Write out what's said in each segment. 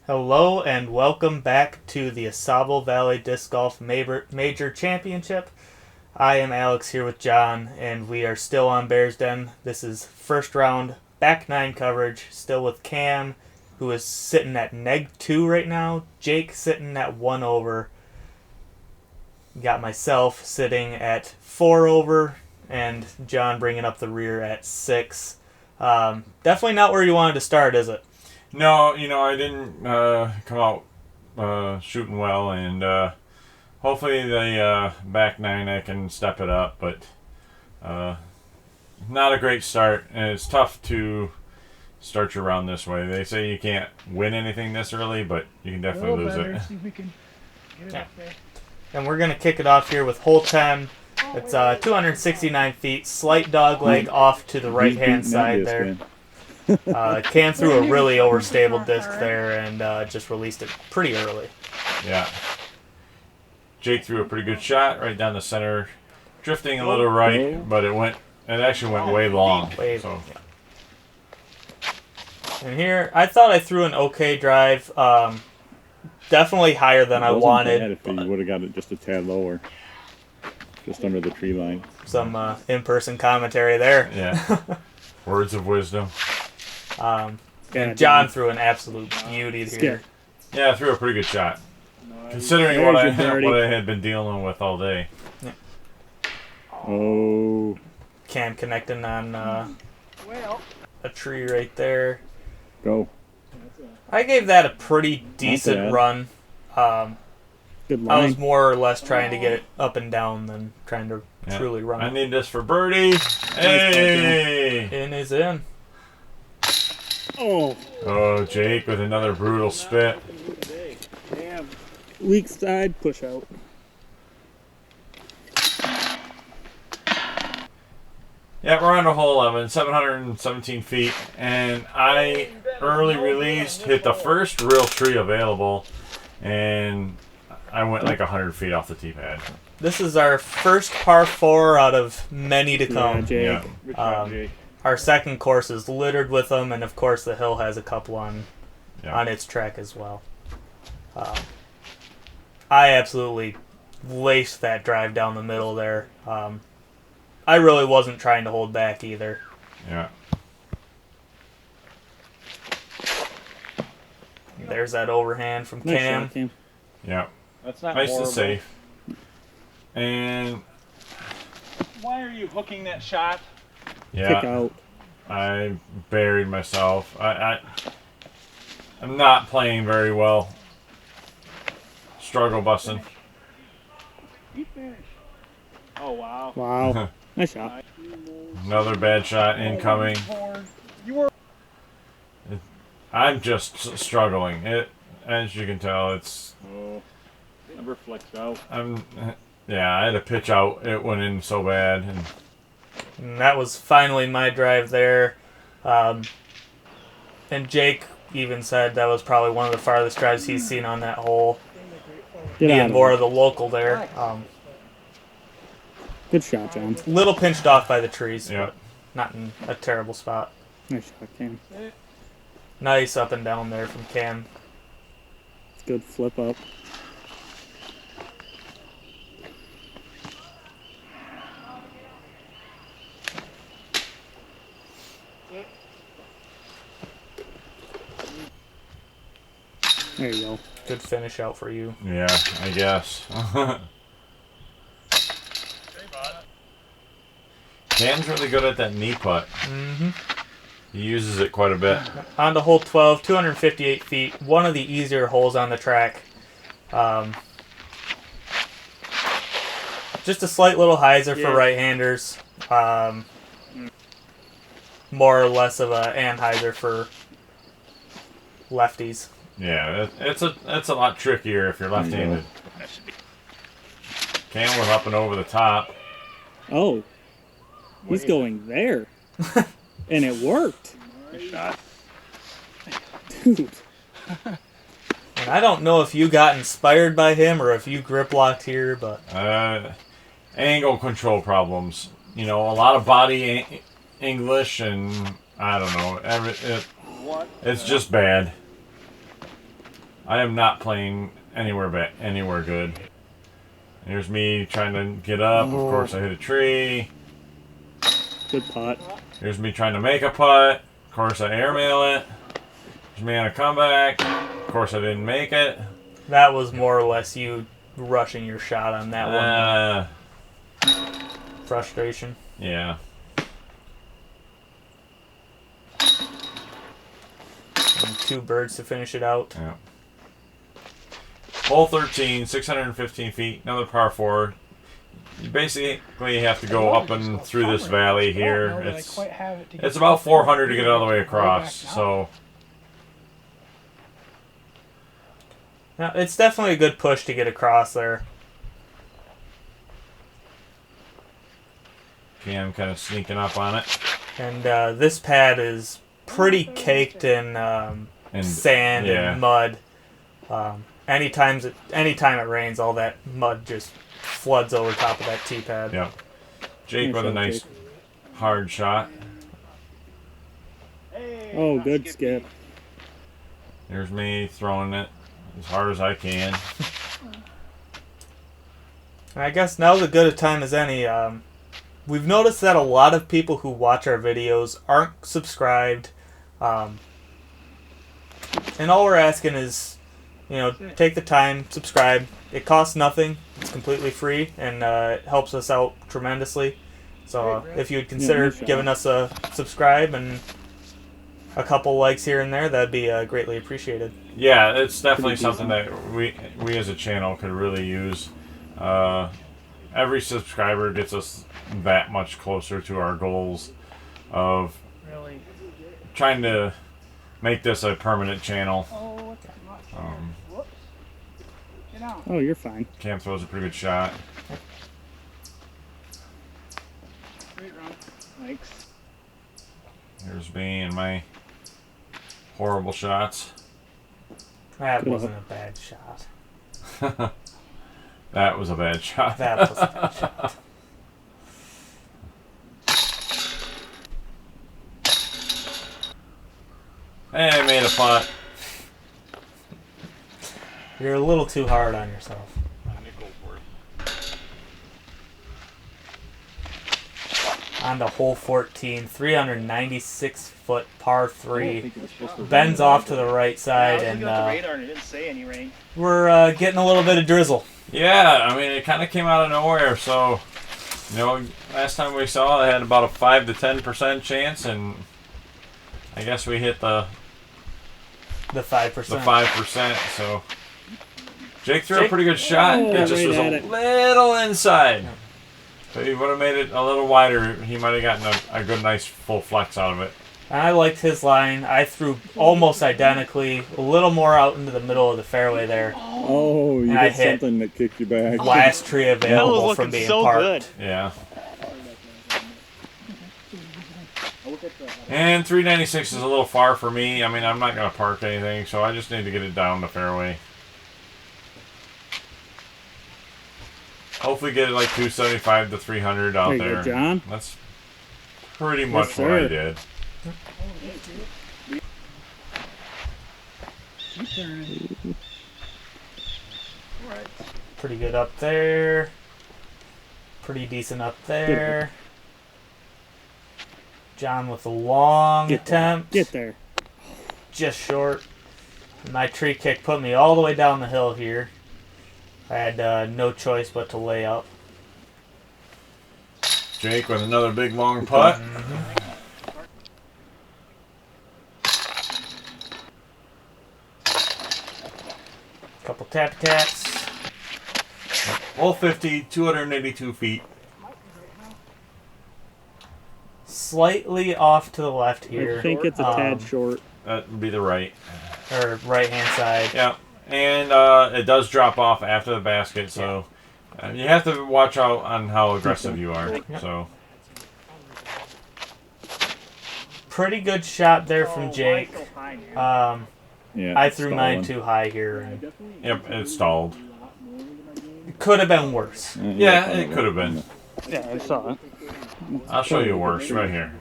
Hello and welcome back to the Ausable Valley Disc Golf Major Championship. I am Alex here with John, and we are still on Bears Den. This is first round, back nine coverage, still with Cam, who is sitting at -2 right now. Jake sitting at 1 over. Got myself sitting at 4 over, and John bringing up the rear at 6. Definitely not where you wanted to start, is it? No, I didn't come out shooting well, and hopefully the back nine I can step it up, but not a great start, and it's tough to start your round this way. They say you can't win anything this early, but you can definitely lose it. See if we can get it up there. And we're going to kick it off here with hole 10. It's 269 feet, slight dog leg off to the right-hand side there. Cam threw a really overstable disc there and just released it pretty early. Yeah. Jake threw a pretty good shot right down the center, drifting a little right, but it actually went way long. So. And here, I thought I threw an okay drive. Definitely higher than I wanted. If you would have got it just a tad lower, just under the tree line. Some in-person commentary there. Yeah. Words of wisdom. And John threw an absolute beauty here. Yeah, I threw a pretty good shot, considering what I had been dealing with all day. Yeah. Oh. Cam connecting on a tree right there. Go. I gave that a pretty decent run. Good line. I was more or less trying to get it up and down than trying to truly run. I need this for birdie. Hey! In is in. Oh, Jake with another brutal spit. Damn. Weak side, push out. Yeah, we're on to hole 11, 717 feet, and I early released, hit the first real tree available, and I went like 100 feet off the tee pad. This is our first par 4 out of many to come. Yeah, Jake. Good job, Jake. Our second course is littered with them, and of course the hill has a couple on its track as well. I absolutely laced that drive down the middle there. I really wasn't trying to hold back either. Yeah. There's that overhand from Nice Cam. shot, Cam. Yeah. That's not Nice horrible. and safe. And Why are you hooking that shot? Kick yeah, out. I buried myself. I'm not playing very well. Struggle busting. You finish. Oh, wow. Wow. Nice shot. Another bad shot incoming. You were. I'm just struggling. As you can tell, it's. Oh, never flexed out. Yeah, I had to pitch out. It went in so bad, And that was finally my drive there. And Jake even said that was probably one of the farthest drives he's seen on that hole. Being more of the local there. Good shot, John. Little pinched off by the trees, Yeah. but not in a terrible spot. Nice shot, Cam. Nice up and down there from Cam. Good flip up. There you go. Good finish out for you. yeah, I guess. Cam's really good at that knee putt. Mm-hmm. He uses it quite a bit. On to hole 12, 258 feet. One of the easier holes on the track. Just a slight little hyzer for right-handers. More or less of a anhyzer for lefties. Yeah, it's a lot trickier if you're left-handed. Cam was up and over the top. Oh. He's going there. And it worked. Good shot. Dude. And I don't know if you got inspired by him or if you grip locked here, but Angle control problems. A lot of body English, and I don't know. It's just bad. I am not playing anywhere good. Here's me trying to get up. Of course, I hit a tree. Good putt. Here's me trying to make a putt. Of course, I airmail it. Here's me on a comeback. Of course, I didn't make it. That was more or less you rushing your shot on that one. Frustration. Yeah. And 2 birds to finish it out. Yeah. Hole 13, 615 feet, another par 4. You basically have to go up and through this valley here. It's about 400 to get all the way across. So now, it's definitely a good push to get across there. PM kind of sneaking up on it. And this pad is pretty caked in sand and mud. Anytime it rains, all that mud just floods over top of that tee pad. Yep. Jake with a nice hard shot. Oh, good skip. There's me throwing it as hard as I can. And I guess now's as good a time as any. We've noticed that a lot of people who watch our videos aren't subscribed. And all we're asking is, take the time, subscribe. It costs nothing. It's completely free, and it helps us out tremendously. So if you would consider giving us a subscribe and a couple likes here and there, that'd be greatly appreciated. Yeah, it's definitely something that we as a channel could really use. Every subscriber gets us that much closer to our goals of trying to make this a permanent channel. Oh, you're fine. Cam throws a pretty good shot. Great run. Thanks. Here's me and my horrible shots. That wasn't a bad shot. That was a bad shot. That was a bad shot. Hey, I made a putt. You're a little too hard on yourself. On to hole 14, 396-foot par 3. Bends off to the right side, and we're getting a little bit of drizzle. Yeah, I mean, it kind of came out of nowhere. So, last time we saw it had about a 5 to 10% chance, and I guess we hit the 5%. The 5%. So, Jake threw a pretty good shot. It just was a little inside. So he would have made it a little wider. He might have gotten a good, nice full flex out of it. And I liked his line. I threw almost identically, a little more out into the middle of the fairway there. Oh, you did something that kicked you back. Last tree available from being parked. Yeah. And 396 is a little far for me. I mean, I'm not going to park anything, so I just need to get it down the fairway. Hopefully get it like 275 to 300 out there. Go, John. That's pretty much what I did. Pretty good up there. Pretty decent up there. John with a long attempt. Get there. Just short. My tree kick put me all the way down the hill here. I had no choice but to lay up. Jake with another big long putt. Couple taps. Hole 50, 282 feet. Slightly off to the left here. I think it's a tad short. That would be the right. Or right hand side. Yeah. And it does drop off after the basket, so you have to watch out on how aggressive you are. So pretty good shot there from Jake. Yeah, I threw mine too high here. And yep, it stalled. it could have been worse. Yeah, it could have been. Yeah, I saw it. I'll show you worse right here.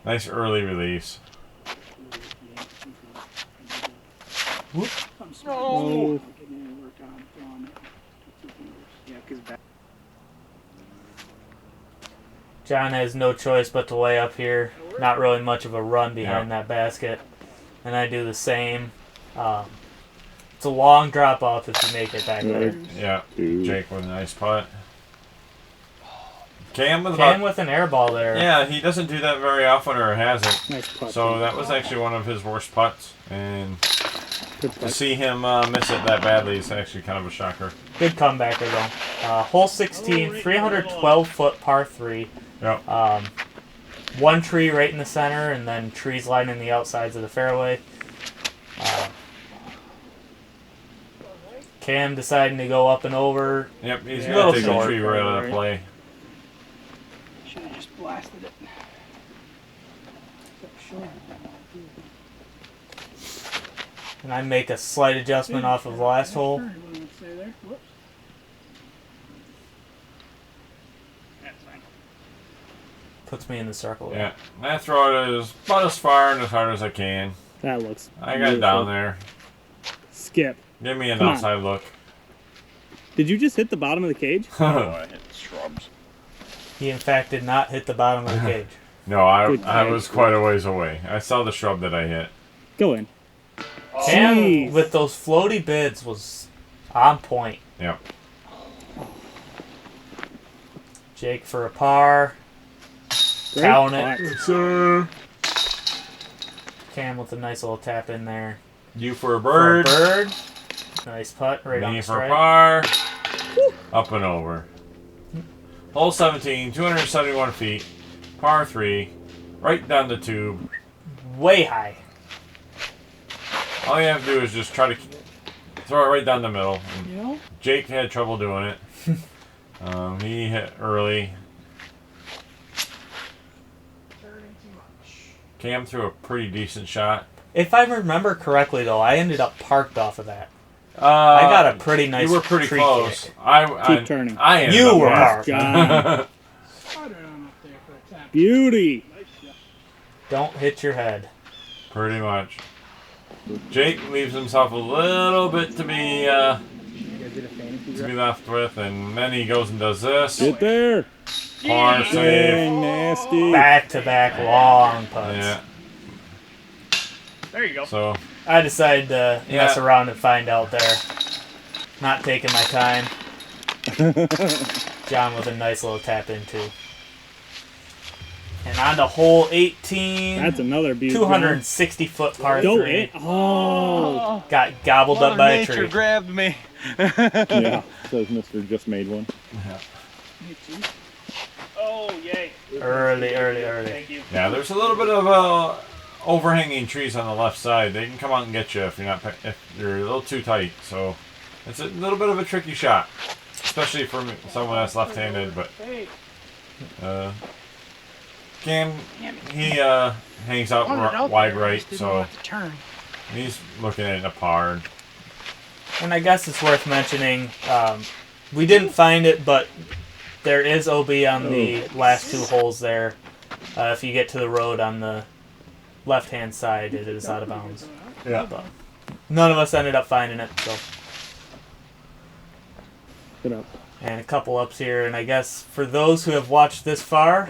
Nice early release. Whoop. No. John has no choice but to lay up here. Not really much of a run behind that basket. And I do the same. It's a long drop off if you make it back there. Yeah. Jake with a nice putt. Cam with an air ball there. Yeah, he doesn't do that very often or hasn't. Nice putt. So that was actually one of his worst putts. And to see him miss it that badly is actually kind of a shocker. Good comebacker though. Hole 16, 312-foot par 3. Yep. One tree right in the center, and then trees lining the outsides of the fairway. Cam deciding to go up and over. Yep, he's Yeah. going to take the Short. tree right out of play. Should have just blasted it. And I make a slight adjustment off of the last hole. Puts me in the circle. Yeah, I throw it about as far and as hard as I can. That looks. I got it down there. Skip. Give me an Come on. outside look. Did you just hit the bottom of the cage? I hit shrubs. He in fact did not hit the bottom of the cage. No, I Good was catch. quite a ways away. I saw the shrub that I hit. Go in. Cam Jeez. with those floaty bids was on point. Yep. Jake for a par. Great Count putt. it. Sir. Cam with a nice little tap in there. You for a For a bird. bird. Nice putt right on Me the for a strike. par. Up and over. Hole 17, 271 feet. Par 3. Right down the tube. Way high. All you have to do is just try to throw it right down the middle. And You know? Jake had trouble doing it. He hit early. Cam threw a pretty decent shot. If I remember correctly, though, I ended up parked off of that. I got a pretty nice You were pretty tree close. kick. I turning. I ended You up were parked. parked. John. Beauty. Don't hit your head. Pretty much. Jake leaves himself a little bit to be left with, and then he goes and does this. Get there. Par save. Dang, nasty. Back-to-back long putts. Yeah. There you go. So I decided to mess Yeah. around and find out there. Not taking my time. John with a nice little tap in, too. And on to hole 18. That's another beauty. 260-foot par Go 3. in. Oh. Got gobbled up by a Nature tree. grabbed me. Yeah, says Mr. Just Made One. Oh, yay. Early. Thank you. yeah, there's a little bit of overhanging trees on the left side. They can come out and get you if you're a little too tight. So it's a little bit of a tricky shot, especially for someone that's left-handed. But Cam, he hangs out wide right, so he's looking at a par. And I guess it's worth mentioning, we didn't find it, but there is OB on the last two holes there. If you get to the road on the left-hand side, it is out of bounds. Yeah. But none of us ended up finding it, so. Good up. And a couple ups here, and I guess for those who have watched this far,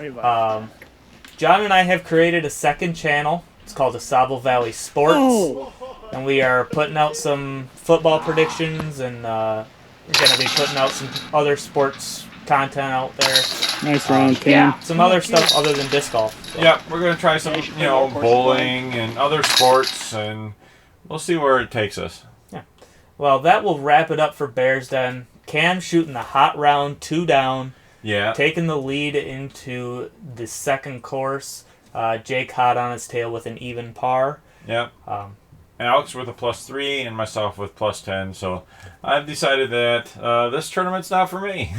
John and I have created a second channel. It's called Ausable Valley Sports. Oh. And we are putting out some football predictions, and we're going to be putting out some other sports content out there. Nice round, Cam. Some other stuff other than disc golf. So. Yeah, we're gonna try some, bowling and other sports, and we'll see where it takes us. Well, that will wrap it up for Bears Den. Cam shooting the hot round, 2 down, Yeah. taking the lead into the second course. Jake hot on his tail with an even par. Yeah. Um, Alex with a +3 and myself with +10. So I've decided that this tournament's not for me.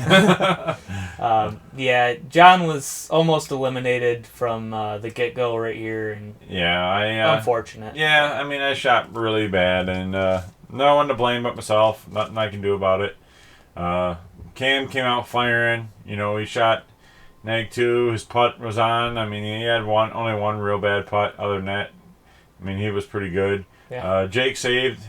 yeah, John was almost eliminated from the get-go right here, and Yeah, unfortunate. Yeah, I mean, I shot really bad, and no one to blame but myself. Nothing I can do about it. Cam came out firing. He shot neg 2. His putt was on. I mean, he had only one real bad putt. Other than that, I mean, he was pretty good. Yeah. Jake saved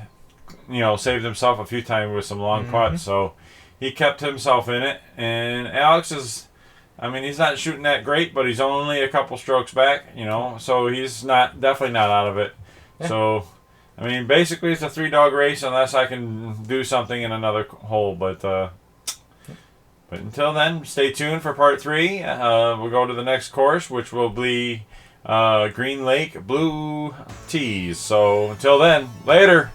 saved himself a few times with some long putts. So he kept himself in it. And Alex is, he's not shooting that great, but he's only a couple strokes back, so he's definitely not out of it. Yeah. So, basically it's a 3-dog race unless I can do something in another hole. But until then, stay tuned for part 3. We'll go to the next course, which will be Green Lake Blue Tees. So until then, later.